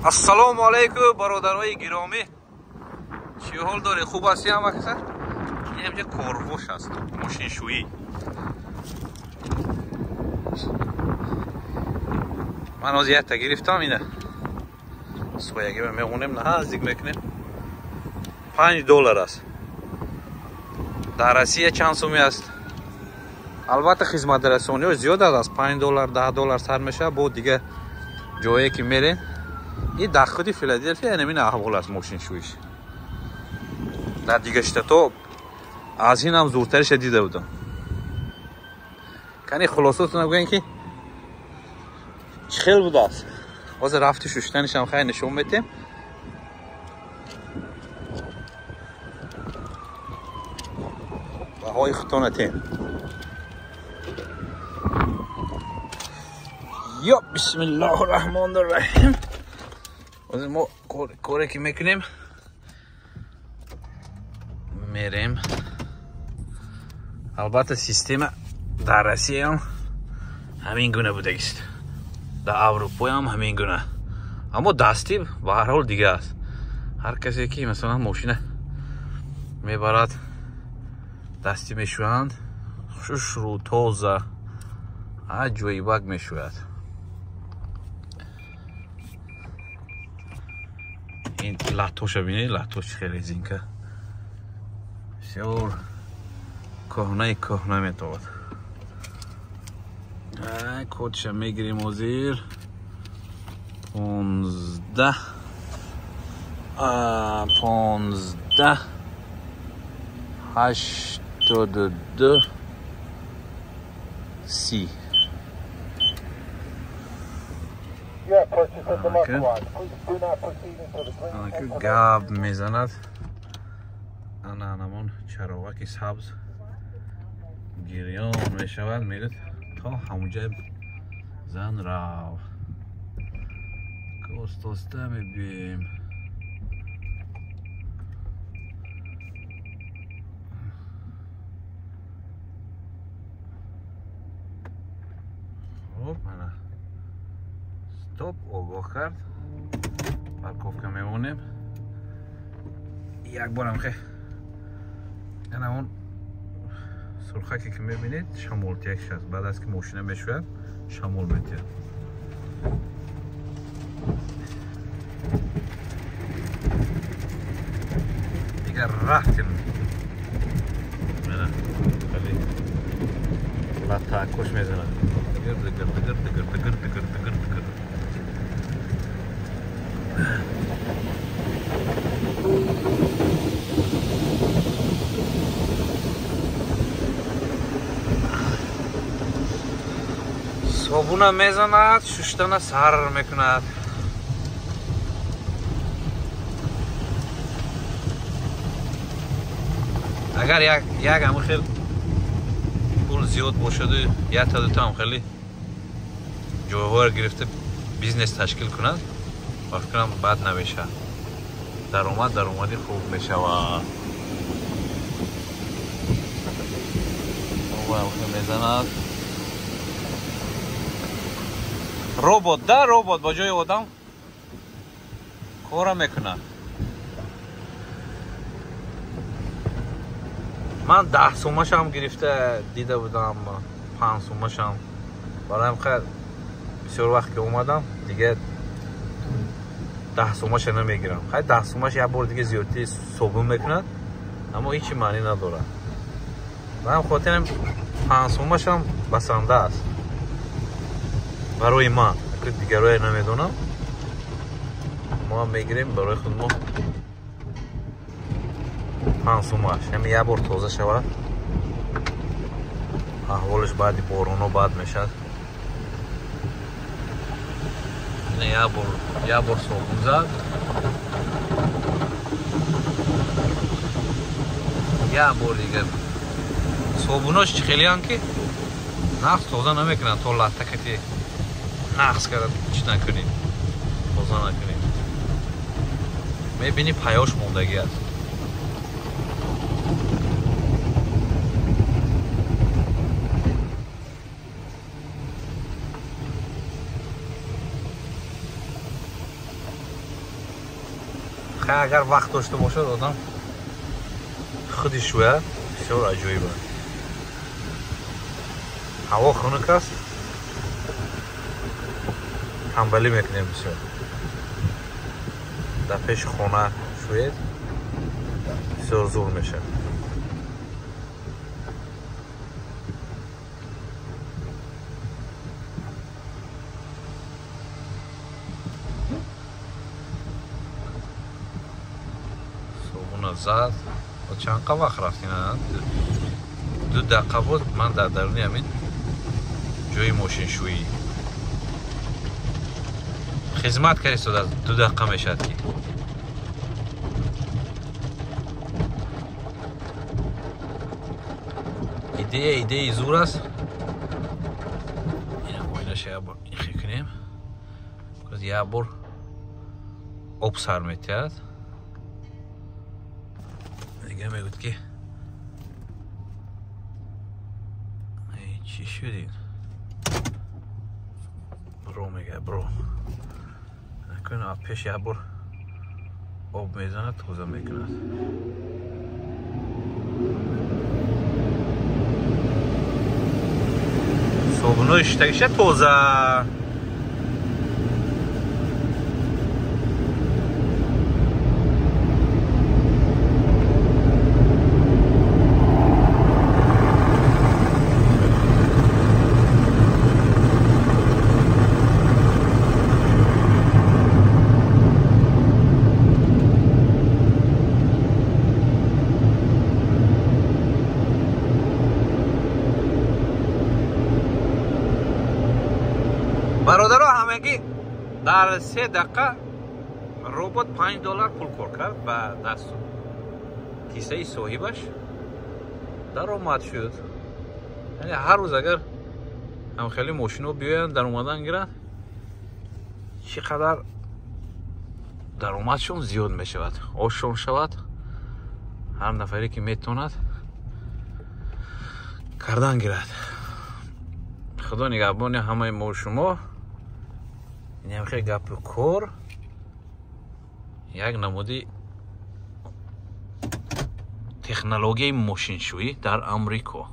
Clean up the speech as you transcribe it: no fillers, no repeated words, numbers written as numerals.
السلام علیکم برادرای گرامی، چی حال داری؟ خوب هستی هم اکثر؟ این همجا کارگوش هست، ماشین شویی. من از یه گرفتم اینه سویگی و میمونیم نه نزدیک میکنیم $5 است. در روسیه چند سومی است؟ البته خدمت رسانی زیاد است، $5 $10 سر میشه. بود دیگه جایی که میرین این در خود فیلادلفیا همین احوال است ماشین شویش. در دیگه شتاتا از این هم زورترش دیده بودم. کنی خلاصاتون بگوین که چخیل بوده است. باز رفتی شوشتنش هم خیلی نشون میتیم. بهای خطانتیم یا بسم الله الرحمن الرحیم. باز ما کاری که میکنیم میریم. البته سیستم در روسیه هم همین گونه بوده است، در اروپا هم همین گونه، اما دستی به هر حال دیگه است. هر کسی که مثلا ماشین میبرد دستی میشوند، شش رو تازه جوی بگ میشوید. این لطوش بینید، لطوش خیلی زینکه بسیار کهنه میتود. کودش میگیریم وزیر 15 82 30. گاب میزند. انمون چراغکی سبز گریان میشود، میرد تا همونجا زن رو کستاسته میبیم. خب من ستوب آگاه کرد، پرکوف که میمونیم. یک بارم خیلی این همون سرخکی که میبینید شمول تکش هست. بعد از که ماشینه میشوید شمول میتید. دیگر رفتیم خیلی لطه کش میزنه. گرد صابونه میزند، ششتنه سر میکند. اگر یک همه خیلی پول زیاد باشد و یک تا دوتا هم خیلی جوهر گرفته بیزنس تشکیل کند، وقت کنم بد نمیشه. درآمدی خوب میشه و میزند. ربات با جای آدم کار میکنه. من 10 سومش هم گرفته دیده بودم، 5 سومش هم برایم خیلی بسیار وقت که اومدم دیگه 10 سومش نمیگیرم. خیلی 10 سومش یه بار دیگه زیادی صابون میکنه، اما هیچی معنی نداره. برایم خاطرم 5 سومش هم بسنده است برای من که دیگرای نمیدونم. ما میگیریم برای خود ما 5 سومش. همین یه بار تازه شود احوالش بعدی بارونو بد میشد. یه بار صابون زد، یه بار دیگه صابوناش خیلی هم که نقص تازه نمیکنن تا لطه کتی نقص کرد چی نکنید تازه نکنید. میبینی پیاش موندگی است. خیلی اگر وقت داشته باشد آدم خودش شوید بسیار عجیبه. هوا خنک است، تنبلی میکنیم بسیار. در پیش خانه شوید بسیار زور میشه. صبحونه زد و چند وقت رفتین؟ 2 دقیقه بود من در درونی همین جوی ماشین شویی خدمت کردی سود 2 دقیقه میشد که ایده زور است. اینا باینش یه بار خیلی کنیم که یه بار آب سر میتید دیگه میگود که چی شدین؟ برو میگه برو نکنه پیش یه بار آب میزنه توزه میکند. صبحونه اشتگیشه توزه برادرها همگی در 3 دقیقه ربات $5 پول کار کرد و دست کیسه صاحبش در آمد شد. یعنی هر روز اگر هم خیلی ماشینو بیاین در اومدن گیرن چقدر درآمدشون زیاد می شود، آشون شود. هر نفری که میتوند کردن گیرد. خدا نگهبان همه ما شما. این هم خیلی گپ کار یک نمودی تکنولوژی ماشین شویی در امریکا.